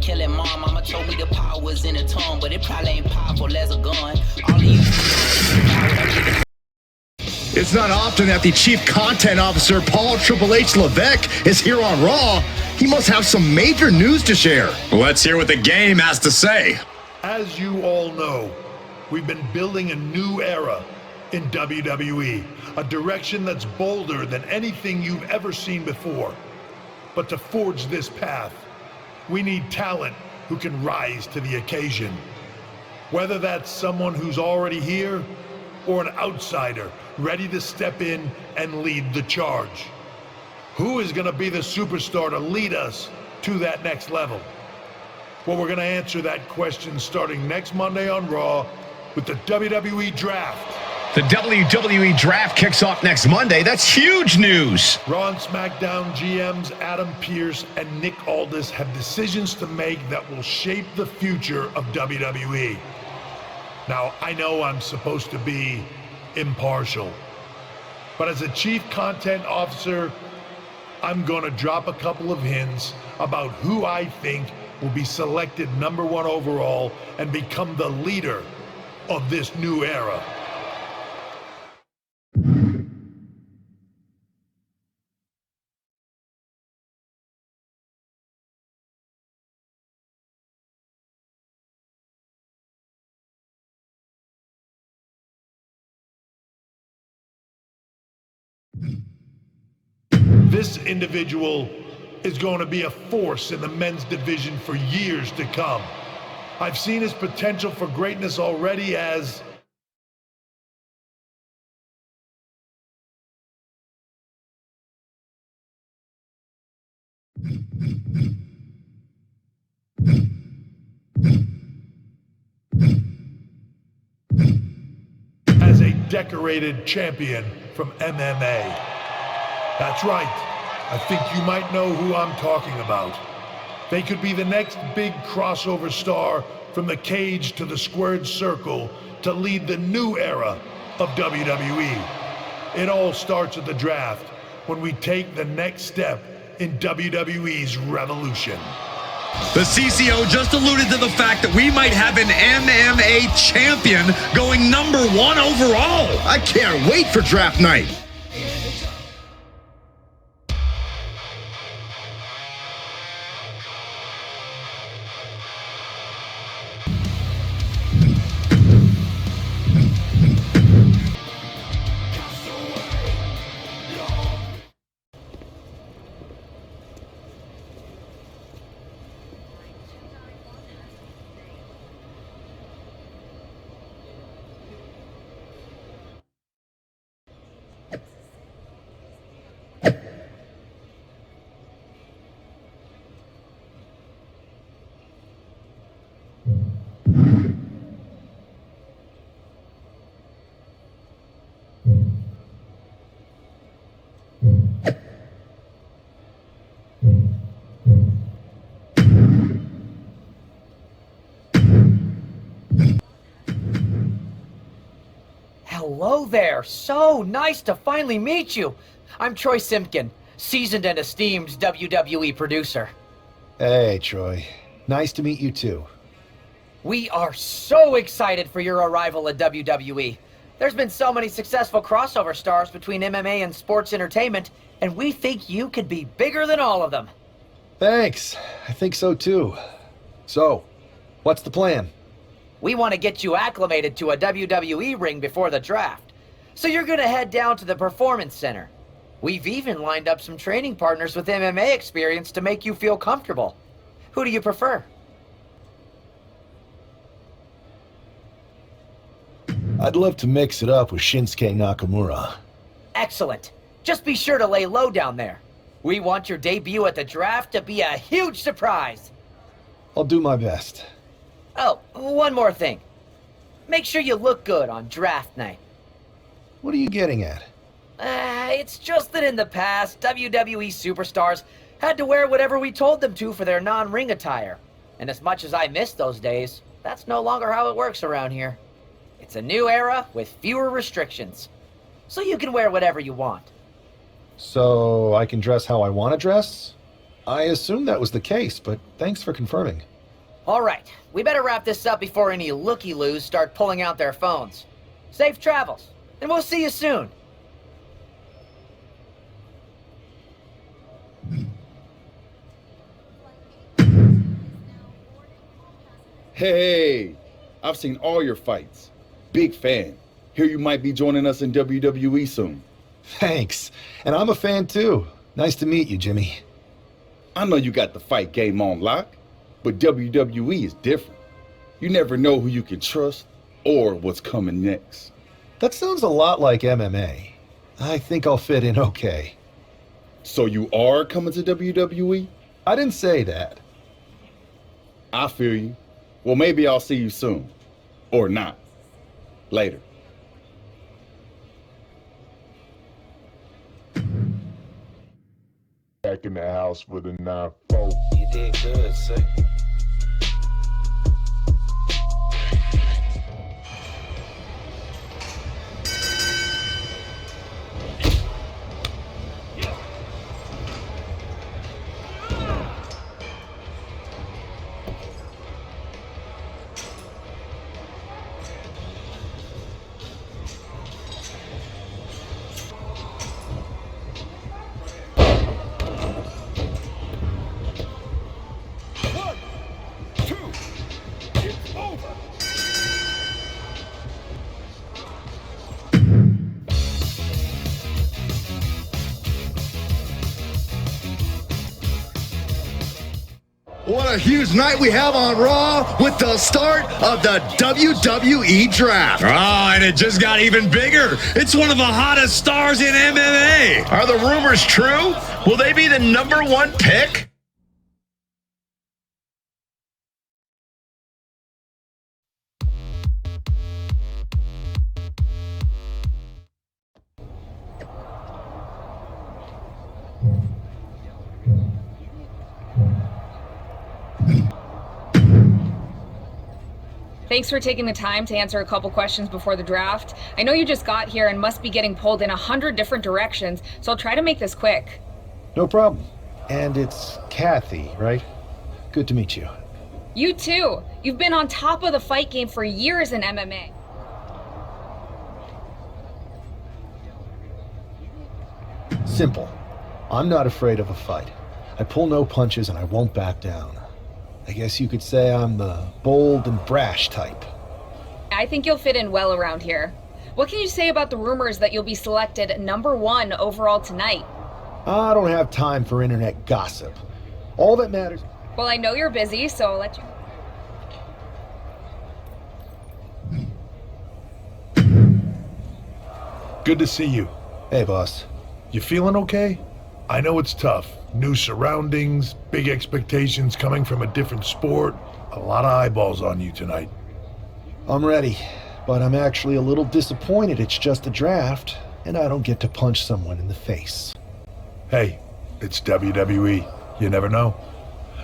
like killing mom. Mama told me the power was in the tongue, but it probably ain't powerful as a gun. All of you It's not often that the Chief Content Officer, Paul Triple H Levesque, is here on Raw. He must have some major news to share. Let's hear what the game has to say. As you all know, we've been building a new era in WWE, a direction that's bolder than anything you've ever seen before. But to forge this path, we need talent who can rise to the occasion. Whether that's someone who's already here or an outsider ready to step in and lead the charge. Who is going to be the superstar to lead us to that next level? Well, we're going to answer that question starting next Monday on Raw with the WWE Draft. The WWE Draft kicks off next Monday. That's huge news. Raw and SmackDown GMs Adam Pearce and Nick Aldis have decisions to make that will shape the future of WWE. Now, I know I'm supposed to be impartial, but as a Chief Content Officer, I'm going to drop a couple of hints about who I think will be selected #1 overall and become the leader of this new era. This individual is going to be a force in the men's division for years to come. I've seen his potential for greatness already as a decorated champion from MMA. That's right. I think you might know who I'm talking about. They could be the next big crossover star from the cage to the squared circle to lead the new era of WWE. It all starts at the draft when we take the next step in WWE's revolution. The CCO just alluded to the fact that we might have an MMA champion going #1 overall. I can't wait for draft night. Hello there. So nice to finally meet you. I'm Troy Simpkin, seasoned and esteemed WWE producer. Hey, Troy. Nice to meet you too. We are so excited for your arrival at WWE. There's been so many successful crossover stars between MMA and sports entertainment, and we think you could be bigger than all of them. Thanks. I think so too. So, what's the plan? We want to get you acclimated to a WWE ring before the draft. So you're going to head down to the Performance Center. We've even lined up some training partners with MMA experience to make you feel comfortable. Who do you prefer? I'd love to mix it up with Shinsuke Nakamura. Excellent. Just be sure to lay low down there. We want your debut at the draft to be a huge surprise. I'll do my best. Oh, one more thing. Make sure you look good on draft night. What are you getting at? It's just that in the past, WWE superstars had to wear whatever we told them to for their non-ring attire. And as much as I miss those days, that's no longer how it works around here. It's a new era with fewer restrictions. So you can wear whatever you want. So I can dress how I want to dress? I assumed that was the case, but thanks for confirming. All right, we better wrap this up before any looky-loos start pulling out their phones. Safe travels, and we'll see you soon. Hey, I've seen all your fights. Big fan. Hear you might be joining us in WWE soon. Thanks. And I'm a fan too. Nice to meet you, Jimmy. I know you got the fight game on lock, but WWE is different. You never know who you can trust or what's coming next. That sounds a lot like MMA. I think I'll fit in okay. So you are coming to WWE? I didn't say that. I feel you. Well, maybe I'll see you soon. Or not. Later. Back in the house with a 9-4. You did good, sir. What a huge night we have on Raw with the start of the WWE Draft. Oh, and it just got even bigger. It's one of the hottest stars in MMA. Are the rumors true? Will they be the #1 pick? Thanks for taking the time to answer a couple questions before the draft. I know you just got here and must be getting pulled in 100 different directions, so I'll try to make this quick. No problem. And it's Kathy, right? Good to meet you. You too. You've been on top of the fight game for years in MMA. Simple. I'm not afraid of a fight. I pull no punches and I won't back down. I guess you could say I'm the bold and brash type. I think you'll fit in well around here. What can you say about the rumors that you'll be selected #1 overall tonight? I don't have time for internet gossip. All that matters... Well, I know you're busy, so I'll let you... Good to see you. Hey, boss. You feeling okay? I know it's tough. New surroundings, big expectations coming from a different sport. A lot of eyeballs on you tonight. I'm ready, but I'm actually a little disappointed it's just a draft, and I don't get to punch someone in the face. Hey, it's WWE. You never know.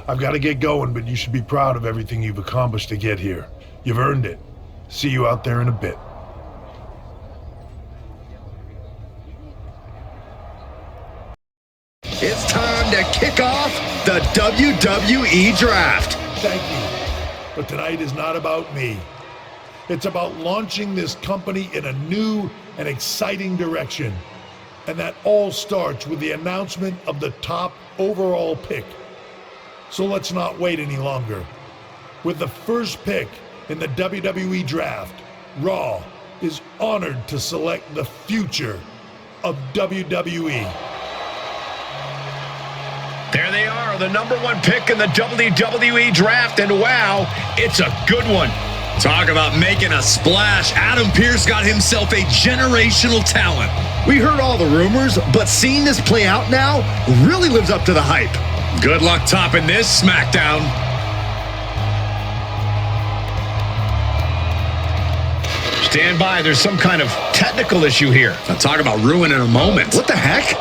I've got to get going, but you should be proud of everything you've accomplished to get here. You've earned it. See you out there in a bit. It's time to kick off the WWE Draft. Thank you. But tonight is not about me. It's about launching this company in a new and exciting direction. And that all starts with the announcement of the top overall pick. So let's not wait any longer. With the first pick in the WWE Draft, Raw is honored to select the future of WWE. There they are, the #1 pick in the WWE Draft, and wow, it's a good one. Talk about making a splash. Adam Pearce got himself a generational talent. We heard all the rumors, but seeing this play out now really lives up to the hype. Good luck topping this SmackDown. Stand by, there's some kind of technical issue here. Now talk about ruining a moment. What the heck?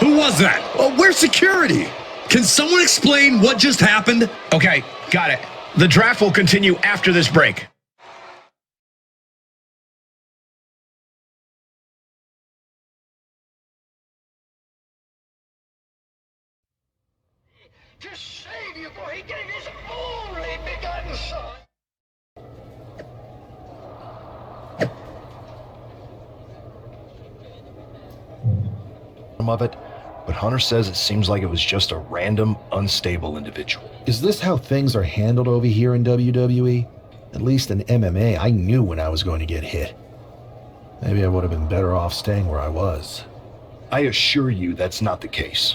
Who was that? Well, where's security? Can someone explain what just happened? Okay, got it. The draft will continue after this break. to save you, for he gave his only begotten son. Of it, but Hunter says it seems like it was just a random, unstable individual. Is this how things are handled over here in WWE? At least in MMA, I knew when I was going to get hit. Maybe I would have been better off staying where I was. I assure you that's not the case.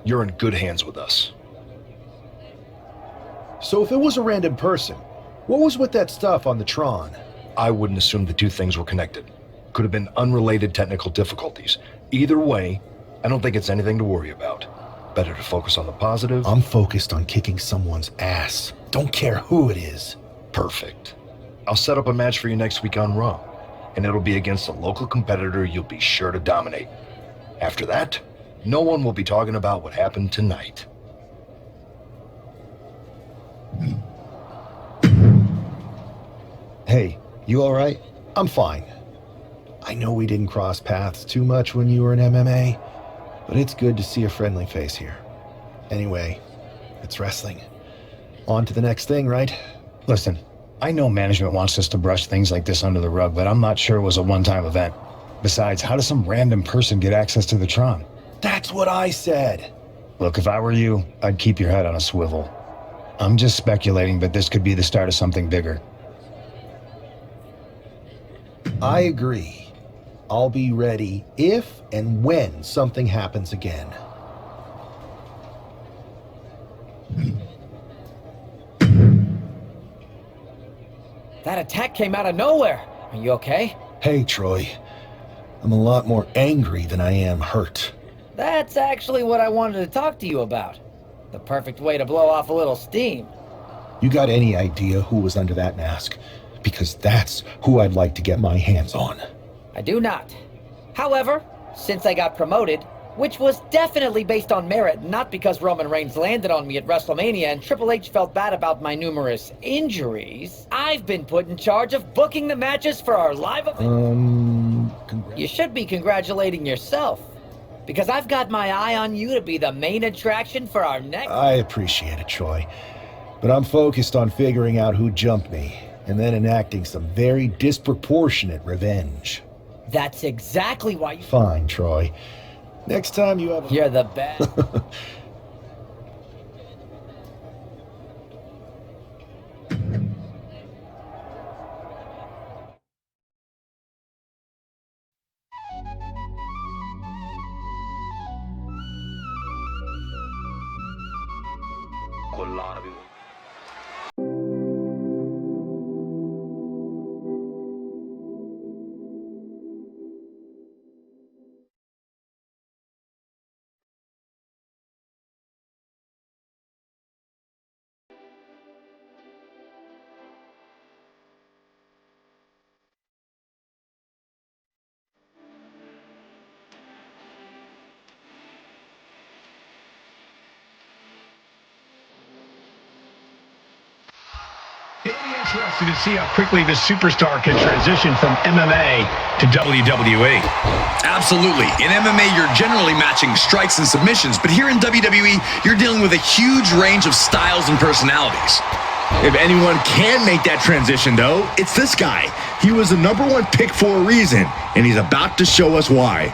You're in good hands with us. So if it was a random person, what was with that stuff on the Tron? I wouldn't assume the two things were connected. Could have been unrelated technical difficulties. Either way, I don't think it's anything to worry about. Better to focus on the positive. I'm focused on kicking someone's ass. Don't care who it is. Perfect. I'll set up a match for you next week on Raw, and it'll be against a local competitor you'll be sure to dominate. After that, no one will be talking about what happened tonight. Hey, you all right? I'm fine. I know we didn't cross paths too much when you were in MMA, but it's good to see a friendly face here. Anyway, it's wrestling. On to the next thing, right? Listen, I know management wants us to brush things like this under the rug, but I'm not sure it was a one-time event. Besides, how does some random person get access to the Tron? That's what I said. Look, if I were you, I'd keep your head on a swivel. I'm just speculating, but this could be the start of something bigger. I agree. I'll be ready if and when something happens again. That attack came out of nowhere. Are you okay? Hey, Troy. I'm a lot more angry than I am hurt. That's actually what I wanted to talk to you about. The perfect way to blow off a little steam. You got any idea who was under that mask? Because that's who I'd like to get my hands on. I do not. However, since I got promoted, which was definitely based on merit, not because Roman Reigns landed on me at WrestleMania and Triple H felt bad about my numerous injuries, I've been put in charge of booking the matches for our live event. You should be congratulating yourself, because I've got my eye on you to be the main attraction for our next... I appreciate it, Troy. But I'm focused on figuring out who jumped me, and then enacting some very disproportionate revenge. That's exactly why you... Fine, Troy. Next time you have... You're the best. It'll be interesting to see how quickly this superstar can transition from MMA to WWE. Absolutely. In MMA, you're generally matching strikes and submissions, but here in WWE, you're dealing with a huge range of styles and personalities. If anyone can make that transition, though, it's this guy. He was the #1 pick for a reason, and he's about to show us why.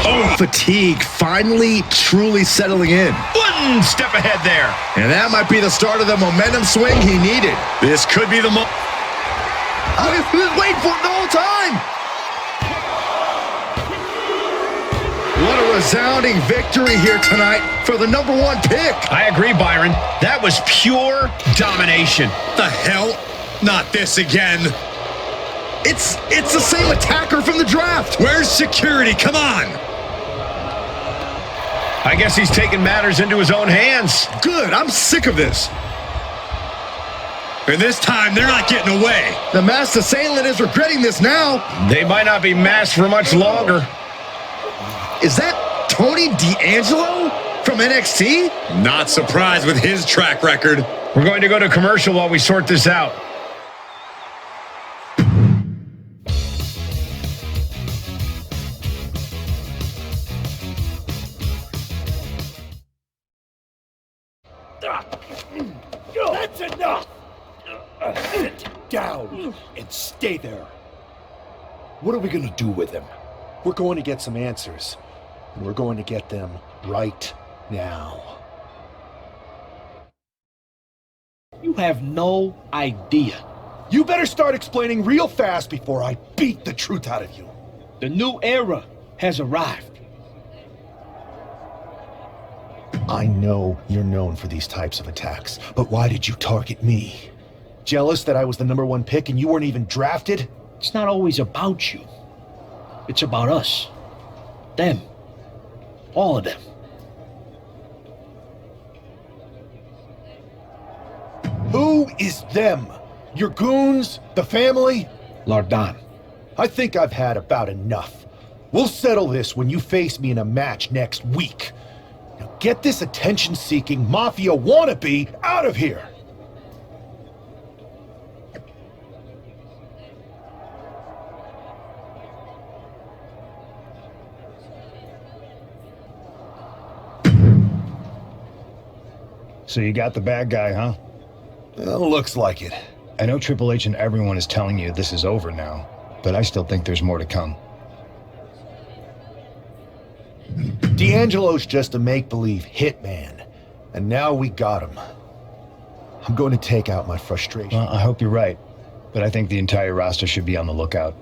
Oh, fatigue finally truly settling in. One step ahead there. And that might be the start of the momentum swing he needed. This could be the I was waiting for it the whole time. What a resounding victory here tonight for the #1 pick. I agree, Byron. That was pure domination. The hell? Not this again. It's the same attacker from the draft. Where's security? Come on. I guess he's taking matters into his own hands. Good. I'm sick of this. And this time, they're not getting away. The masked assailant is regretting this now. They might not be masked for much longer. Is that Tony D'Angelo from NXT? Not surprised with his track record. We're going to go to commercial while we sort this out. Sit down and stay there. What are we gonna do with him? We're going to get some answers, and we're going to get them right now. You have no idea. You better start explaining real fast before I beat the truth out of you. The new era has arrived. I know you're known for these types of attacks, but why did you target me? Jealous that I was the #1 pick and you weren't even drafted? It's not always about you. It's about us. Them. All of them. Who is them? Your goons? The family? Lardan. I think I've had about enough. We'll settle this when you face me in a match next week. Now get this attention-seeking mafia wannabe out of here! So you got the bad guy, huh? Well, looks like it. I know Triple H and everyone is telling you this is over now, but I still think there's more to come. D'Angelo's just a make-believe hitman, and now we got him. I'm going to take out my frustration. Well, I hope you're right, but I think the entire roster should be on the lookout.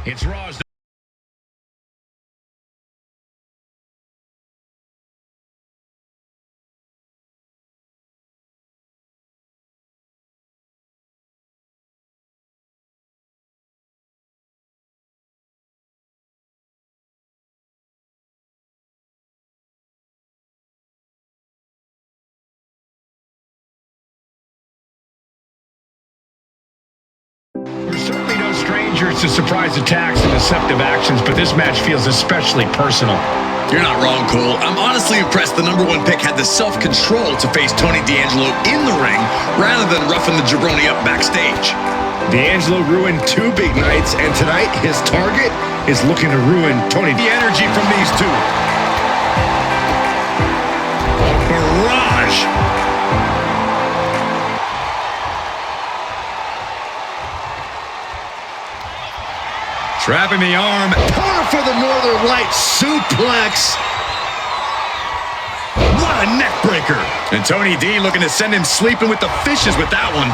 It's Raw's. We're certainly no strangers to surprise attacks and deceptive actions, but this match feels especially personal. You're not wrong, Cole. I'm honestly impressed the #1 pick had the self-control to face Tony D'Angelo in the ring rather than roughing the jabroni up backstage. D'Angelo ruined 2 big nights, and tonight his target is looking to ruin Tony. The energy from these two. A barrage. Trapping the arm. Counter for the Northern Lights suplex. What a neck breaker. And Tony D looking to send him sleeping with the fishes with that one.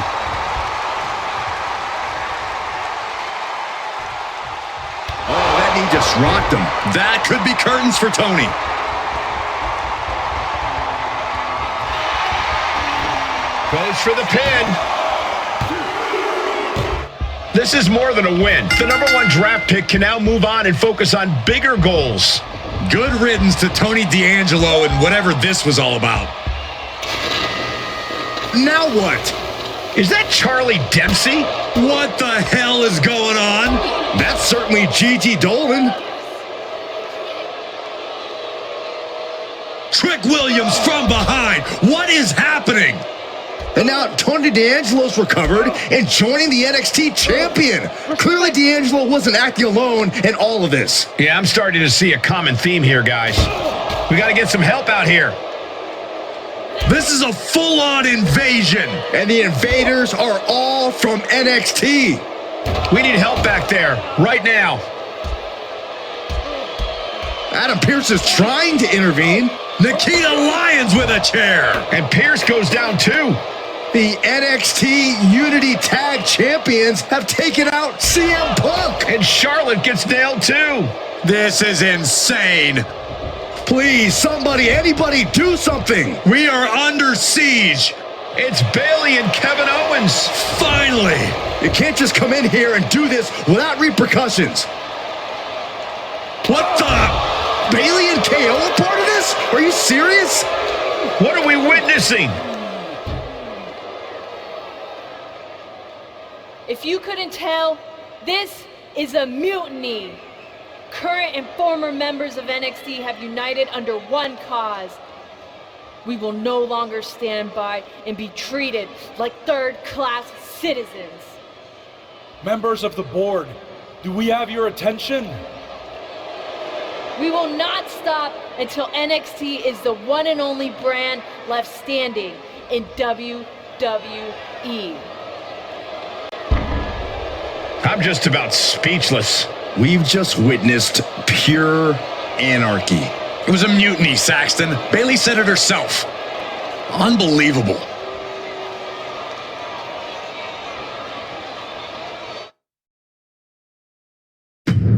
Oh, that knee just rocked him. That could be curtains for Tony. Goes for the pin. This is more than a win. The #1 draft pick can now move on and focus on bigger goals. Good riddance to Tony D'Angelo and whatever this was all about. Now what? Is that Charlie Dempsey? What the hell is going on? That's certainly Gigi Dolan. Trick Williams from behind. What is happening? And now Tony D'Angelo's recovered and joining the NXT champion. Clearly D'Angelo wasn't acting alone in all of this. Yeah, I'm starting to see a common theme here, guys. We got to get some help out here. This is a full-on invasion. And the invaders are all from NXT. We need help back there, right now. Adam Pearce is trying to intervene. Nikita Lyons with a chair. And Pearce goes down too. The NXT Unity Tag Champions have taken out CM Punk. And Charlotte gets nailed too. This is insane. Please, somebody, anybody, do something. We are under siege. It's Bayley and Kevin Owens. Finally. You can't just come in here and do this without repercussions. What the? Bayley and KO are part of this? Are you serious? What are we witnessing? If you couldn't tell, This is a mutiny. Current and former members of NXT have united under one cause. We will no longer stand by and be treated like third-class citizens. Members of the board, do we have your attention? We will not stop until NXT is the one and only brand left standing in WWE. I'm just about speechless. We've just witnessed pure anarchy. It was a mutiny, Saxton. Bayley said it herself. Unbelievable.